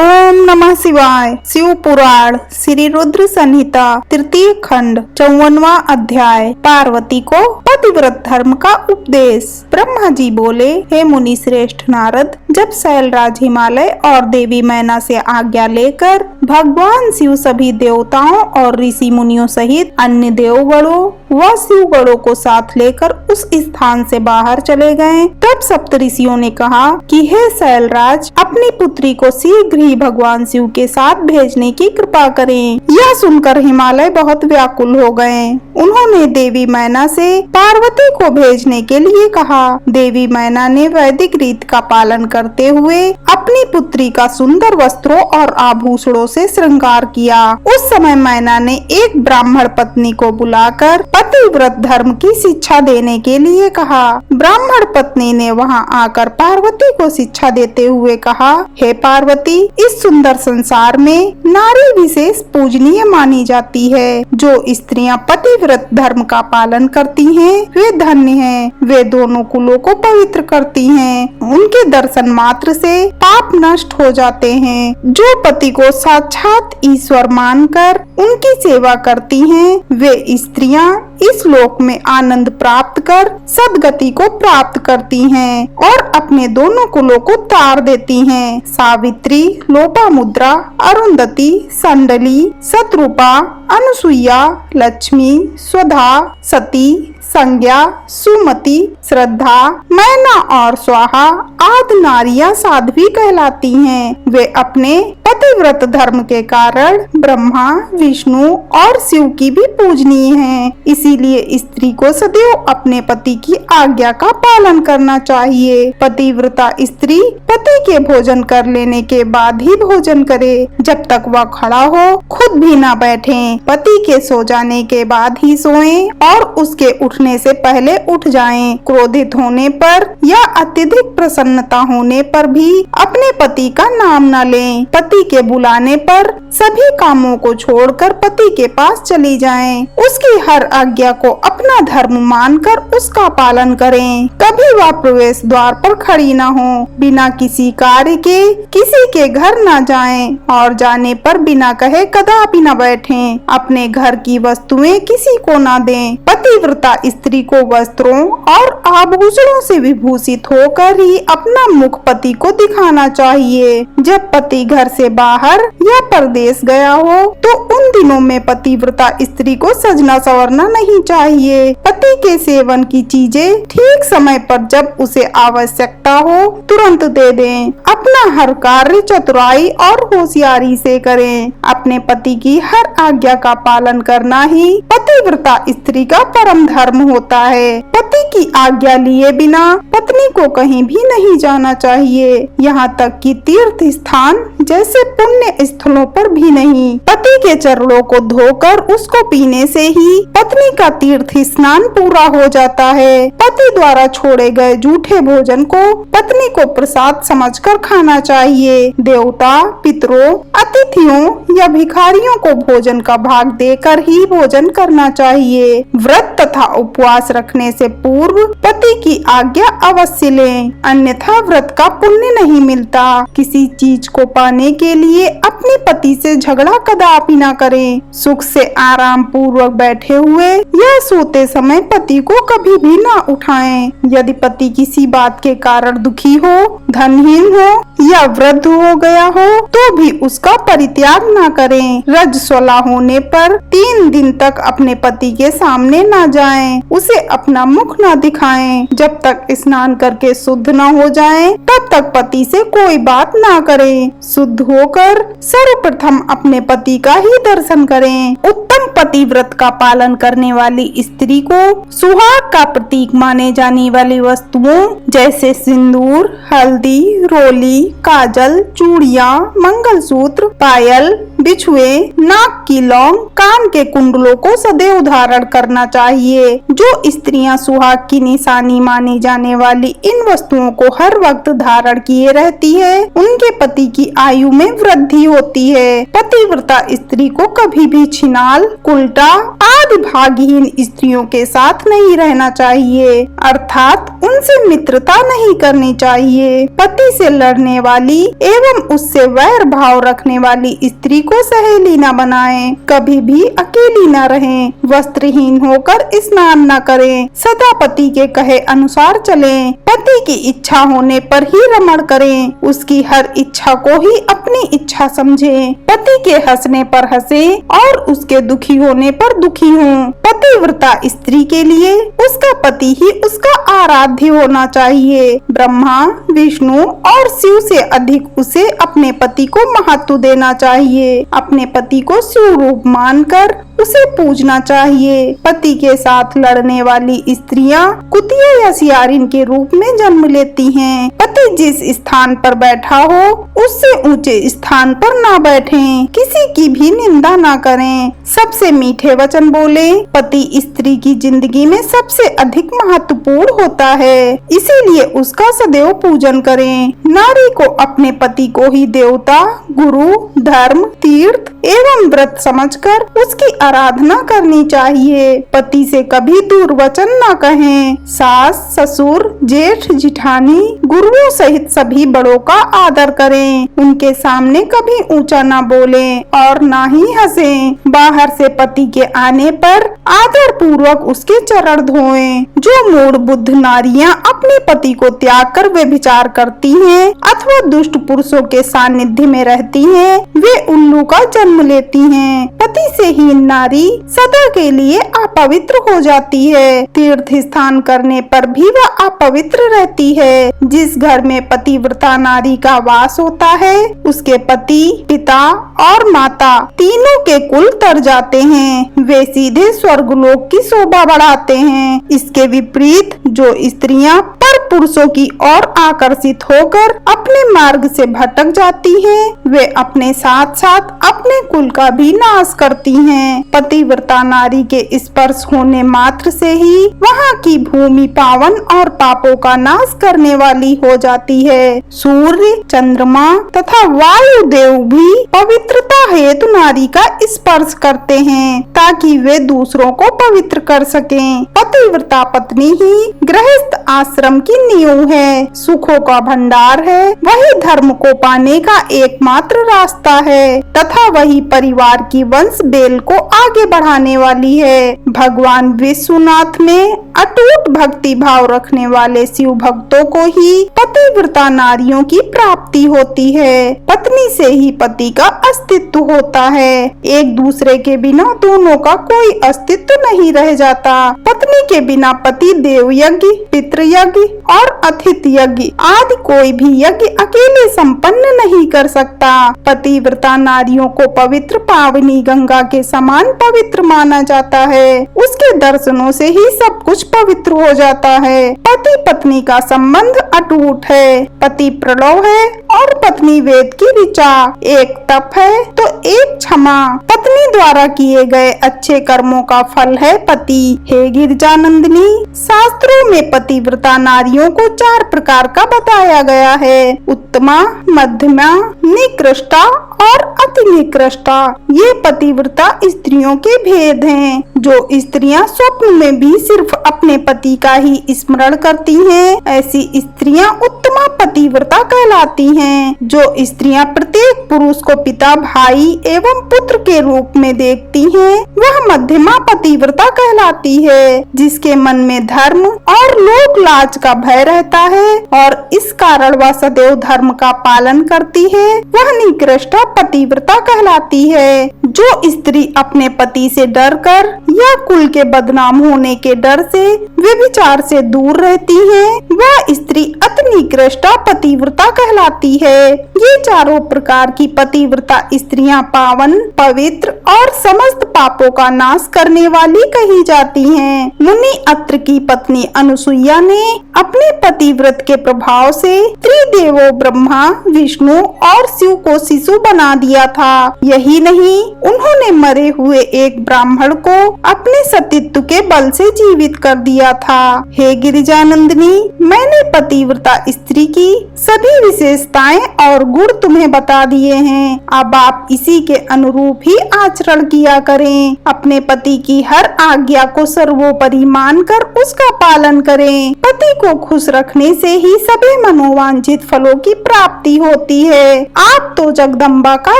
ओम नमः शिवाय। शिव पुराण श्री रुद्र संहिता तृतीय खंड 54वां अध्याय। पार्वती को पतिव्रत धर्म का उपदेश। ब्रह्मा जी बोले, हे मुनि श्रेष्ठ नारद, जब शैलराज हिमालय और देवी मैना से आज्ञा लेकर भगवान शिव सभी देवताओं और ऋषि मुनियों सहित अन्य देवगणों व शिवगणों को साथ लेकर उस स्थान से बाहर चले गए, तब सप्तऋषियों ने कहा कि हे शैलराज, अपनी पुत्री को शीघ्र ही भगवान शिव के साथ भेजने की कृपा करें। यह सुनकर हिमालय बहुत व्याकुल हो गए। उन्होंने देवी मैना से पार्वती को भेजने के लिए कहा। देवी मैना ने वैदिक रीत का पालन करते हुए अपनी पुत्री का सुंदर वस्त्रों और आभूषणों से श्रृंगार किया। उस समय मैना ने एक ब्राह्मण पत्नी को बुलाकर पतिव्रत धर्म की शिक्षा देने के लिए कहा। ब्राह्मण पत्नी ने वहां आकर पार्वती को शिक्षा देते हुए कहा, हे पार्वती, इस सुंदर संसार में नारी विशेष पूजनीय मानी जाती है। जो स्त्रियां पतिव्रत धर्म का पालन करती हैं, वे धन्य हैं। वे दोनों कुलों को पवित्र करती हैं। उनके दर्शन मात्र से पाप नष्ट हो जाते हैं। जो पति को साक्षात ईश्वर मानकर उनकी सेवा करती हैं, वे स्त्रियां इस लोक में आनंद प्राप्त कर सदगति को प्राप्त करती हैं और अपने दोनों कुलों को तार देती हैं। सावित्री, लोपामुद्रा, अरुंधति, संडली, शत्रुपा, अनुसुईया, लक्ष्मी, स्वधा, सती, संज्ञा, सुमति, श्रद्धा, मैना और स्वाहा आदि नारियां साध्वी कहलाती हैं। वे अपने पतिव्रत धर्म के कारण ब्रह्मा, विष्णु और शिव की भी पूजनीय हैं। इसीलिए स्त्री को सदैव अपने पति की आज्ञा का पालन करना चाहिए। पतिव्रता स्त्री पति के भोजन कर लेने के बाद ही भोजन करे। जब तक वह खड़ा हो खुद भी न बैठे। पति के सो जाने के बाद ही सोएं और उसके उठने से पहले उठ जाएं। क्रोधित होने पर या अत्यधिक प्रसन्नता होने पर भी अपने पति का नाम न लें। पति के बुलाने पर सभी कामों को छोड़कर पति के पास चली जाएं। उसकी हर आज्ञा को अपना धर्म मानकर उसका पालन करें। कभी वह प्रवेश द्वार पर खड़ी न हो। बिना किसी कार्य के किसी के घर न जाएं और जाने पर बिना कहे कदापि न बैठें। अपने घर की वस्तुएं किसी को न दें। पतिव्रता स्त्री को वस्त्रों और आभूषणों से विभूषित होकर ही अपना मुख पति को दिखाना चाहिए। जब पति घर से बाहर या परदेश गया हो तो उन दिनों में पतिव्रता स्त्री को सजना संवरना नहीं चाहिए। पति के सेवन की चीजें ठीक समय पर जब उसे आवश्यकता हो तुरंत दे दें। अपना हर कार्य चतुराई और होशियारी से करें। अपने पति की हर आज्ञा का पालन करना ही पतिव्रता स्त्री का परम धर्म होता है। पति की आज्ञा लिए बिना पत्नी को कहीं भी नहीं जाना चाहिए, यहाँ तक कि तीर्थ स्थान जैसे पुण्य स्थलों पर भी नहीं। पति के चरणों को धोकर उसको पीने से ही पत्नी का तीर्थ स्नान पूरा हो जाता है। पति द्वारा छोड़े गए झूठे भोजन को पत्नी को प्रसाद समझकर खाना चाहिए। देवता, पितरों, अतिथियों या भिखारियों को भोजन का भाग देकर ही भोजन करना चाहिए। व्रत तथा उपवास रखने से पूर्व पति की आज्ञा अवश्य लें, अन्यथा व्रत का पुण्य नहीं मिलता। किसी चीज को पाने के लिए अपने पति से झगड़ा कदापि न करें। सुख से आराम पूर्वक बैठे हुए या सोते समय पति को कभी भी न उठाएं। यदि पति किसी बात के कारण दुखी हो, धनहीन हो या वृद्ध हो गया हो तो भी उसका परित्याग न करें। रजस्वला होने पर 3 दिन तक अपने पति के सामने न जाएं, उसे अपना मुख न दिखाएं। जब तक स्नान करके शुद्ध न हो जाएं, तब तक पति से कोई बात न करें। शुद्ध होकर सर्वप्रथम अपने पति का ही दर्शन करें। उत्तम पतिव्रत का पालन करने वाली स्त्री को सुहाग का प्रतीक माने जाने वाली वस्तुओं जैसे सिंदूर, हल्दी, रोली, काजल, चूड़ियाँ, मंगलसूत्र, मंगलसूत्र, पायल, बिछुए, नाक की लौंग, कान के कुंडलों को सदैव धारण करना चाहिए। जो स्त्रियां सुहाग की निशानी मानी जाने वाली इन वस्तुओं को हर वक्त धारण किए रहती है, उनके पति की आयु में वृद्धि होती है। पतिव्रता स्त्री को कभी भी छिनाल, उल्टा आदि भागहीन स्त्रियों के साथ नहीं रहना चाहिए, अर्थात उनसे मित्रता नहीं करनी चाहिए। पति से लड़ने वाली एवं उससे वैर भाव रखने वाली स्त्री को सहेली न बनाएं, कभी भी अकेली न रहें, वस्त्रहीन होकर स्नान न करें, सदा पति के कहे अनुसार चलें, पति की इच्छा होने पर ही रमण करें, उसकी हर इच्छा को ही अपनी इच्छा समझें, पति के हंसने पर हंसें और उसके दुखी होने पर दुखी हों। पतिव्रता स्त्री के लिए उसका पति ही उसका आराध्य होना चाहिए। ब्रह्मा, विष्णु और शिव से अधिक उसे अपने पति को महत्व देना चाहिए। अपने पति को शिव रूप मानकर उसे पूजना चाहिए। पति के साथ लड़ने वाली स्त्रियां कुतिया या सियारिन के रूप में जन्म लेती हैं। पति जिस स्थान पर बैठा हो उससे ऊंचे स्थान पर ना बैठें, किसी की भी निंदा ना करें, सबसे मीठे वचन बोले। पति स्त्री की जिंदगी में सबसे अधिक महत्वपूर्ण होता है, इसीलिए उसका सदैव पूजन करें। नारी को अपने पति को ही देवता, गुरु, धर्म, तीर्थ एवं व्रत समझकर उसकी आराधना करनी चाहिए। पति से कभी दुर्वचन न कहें। सास, ससुर, जेठ, जिठानी, गुरुओं सहित सभी बड़ों का आदर करें। उनके सामने कभी ऊंचा न बोलें और न ही हंसें। बाहर से पति के आने पर आदर पूर्वक उसके चरण धोएं। जो मूढ़ बुद्ध नारियां अपने पति को त्याग कर व्यभिचार करती हैं अथवा दुष्ट पुरुषों के सानिध्य में रहती हैं, वे उल्लू का जन्म लेती हैं। पति से हीन नारी सदा के लिए अपवित्र हो जाती है। तीर्थ स्थान करने पर भी वह अपवित्र रहती है। जिस घर में पतिव्रता नारी का वास होता है उसके पति, पिता और माता तीनों के कुल तर जाते हैं, वे सीधे स्वर्गलोक की शोभा बढ़ाते हैं। इसके विपरीत जो स्त्रियां पर पुरुषों की ओर आकर्षित होकर अपने मार्ग से भटक जाती हैं, वे अपने साथ साथ अपने कुल का भी नाश करती हैं। पतिव्रता नारी के स्पर्श होने मात्र से ही वहाँ की भूमि पावन और पापों का नाश करने वाली हो जाती है। सूर्य, चंद्रमा तथा वायु देव भी पवित्रता हेतु नारी का स्पर्श करते हैं ताकि वे दूसरों को पवित्र कर सकें। पतिव्रता पत्नी ही गृहस्थ आश्रम की नींव है, सुखों का भंडार है, वही धर्म को पाने का एकमात्र रास्ता है तथा वही परिवार की वंश बेल को आगे बढ़ाने वाली है। भगवान विश्वनाथ में अटूट भक्ति भाव रखने वाले शिव भक्तों को ही पतिव्रता नारियों की प्राप्ति होती है। पत्नी से ही पति का अस्तित्व होता है। एक दूसरे के बिना दोनों का कोई अस्तित्व नहीं रह जाता। पत्नी के बिना पति देव यज्ञ, पितृ यज्ञ और अतिथि यज्ञ आदि कोई भी यज्ञ अकेले संपन्न नहीं कर सकता। पतिव्रता नारियों को पवित्र पावनी गंगा के समान पवित्र माना जाता है। उसके दर्शनों से ही सब कुछ पवित्र हो जाता है। पति पत्नी का संबंध अटूट है। पति प्रणव है और पत्नी वेद की ऋचा। एक तप है तो एक क्षमा। पत्नी द्वारा किए गए अच्छे कर्मों का फल है पति। हे गिरजानंदिनी, शास्त्रों में पतिव्रता नारियों को 4 प्रकार का बताया गया है: उत्तमा, मध्यमा, निकृष्टा और अति निकृष्टा। ये पतिव्रता स्त्रियों के भेद हैं। जो स्त्रियां स्वप्न में भी सिर्फ अपने पति का ही स्मरण करती हैं, ऐसी स्त्रियां उत्तमा पतिव्रता कहलाती हैं। जो स्त्रियां प्रत्येक पुरुष को पिता, भाई एवं पुत्र के रूप में देखती हैं, वह मध्यमा पतिव्रता कहलाती है। जिसके मन में धर्म और लोक लाज का भय रहता है और इस कारण वह सदैव धर्म का पालन करती है, वह निकृष्टा पतिव्रता कहलाती है। जो स्त्री अपने पति से डरकर या कुल के बदनाम होने के डर से व्यभिचार से दूर रहती है, वह स्त्री अति निकृष्टा पतिव्रता कहलाती है। ये चारों प्रकार की पतिव्रता स्त्रियां पावन, पवित्र और समस्त पापों का नाश करने वाली कही जाती हैं। मुनि अत्र की पत्नी अनुसुईया ने अपने पतिव्रत के प्रभाव से त्रिदेवों ब्रह्मा, विष्णु और शिव को शिशु बना दिया था। यही नहीं, उन्होंने मरे हुए एक ब्राह्मण को अपने सतीत्व के बल से जीवित कर दिया था। हे गिरिजानंदिनी, मैंने पतिव्रता स्त्री की सभी विशेषताएं और गुण तुम्हें बता दिए हैं। अब आप इसी के अनुरूप ही आचरण किया करें। अपने पति की हर आज्ञा को सर्वोपरि मानकर उसका पालन करें। पति को खुश रखने से ही सभी मनोवांछित फलों की प्राप्ति होती है। आप तो जगदम्बा का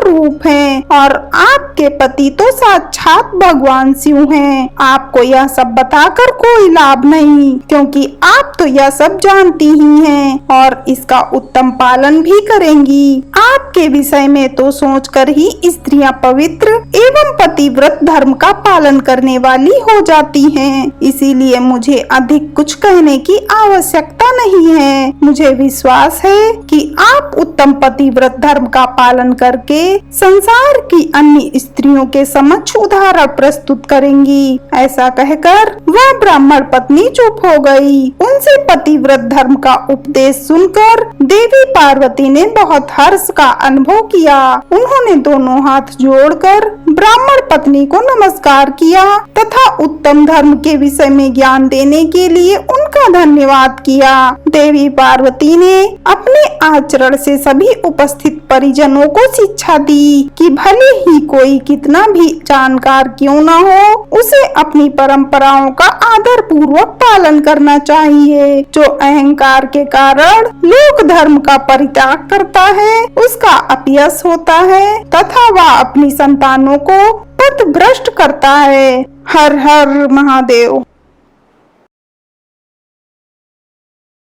रूप हैं और आपके पति तो साक्षात भगवान शिव हैं। आपको यह सब बताकर कोई लाभ नहीं, क्योंकि आप तो यह सब जानती ही हैं और इसका उत्तम पालन भी करेंगी। आपके विषय में तो सोचकर ही स्त्रियां पवित्र एवं पतिव्रत धर्म का पालन करने वाली हो जाती हैं। इसीलिए मुझे अधिक कुछ कहने की आवश्यकता नहीं है। मुझे विश्वास है कि आप उत्तम पतिव्रत धर्म का पालन करके संसार की अन्य स्त्रियों के समक्ष उदाहरण प्रस्तुत करेंगी। ऐसा कहकर वह ब्राह्मण पत्नी चुप हो गई। उनसे पतिव्रत धर्म का उपदेश सुनकर देवी पार्वती ने बहुत हर्ष का अनुभव किया। उन्होंने दोनों हाथ जोड़कर ब्राह्मण पत्नी को नमस्कार किया तथा उत्तम धर्म के विषय में ज्ञान देने के लिए उनका धन्यवाद किया। देवी पार्वती ने अपने आचरण से सभी उपस्थित परिजनों को शिक्षा दी कि भले ही कोई कितना भी जानकार क्यों न हो, उसे अपनी परंपराओं का आदर पूर्वक पालन करना चाहिए। जो अहंकार के कारण लोक धर्म का परित्याग करता है, उसका अपयश होता है तथा वह अपनी संतानों को पथ भ्रष्ट करता है। हर हर महादेव।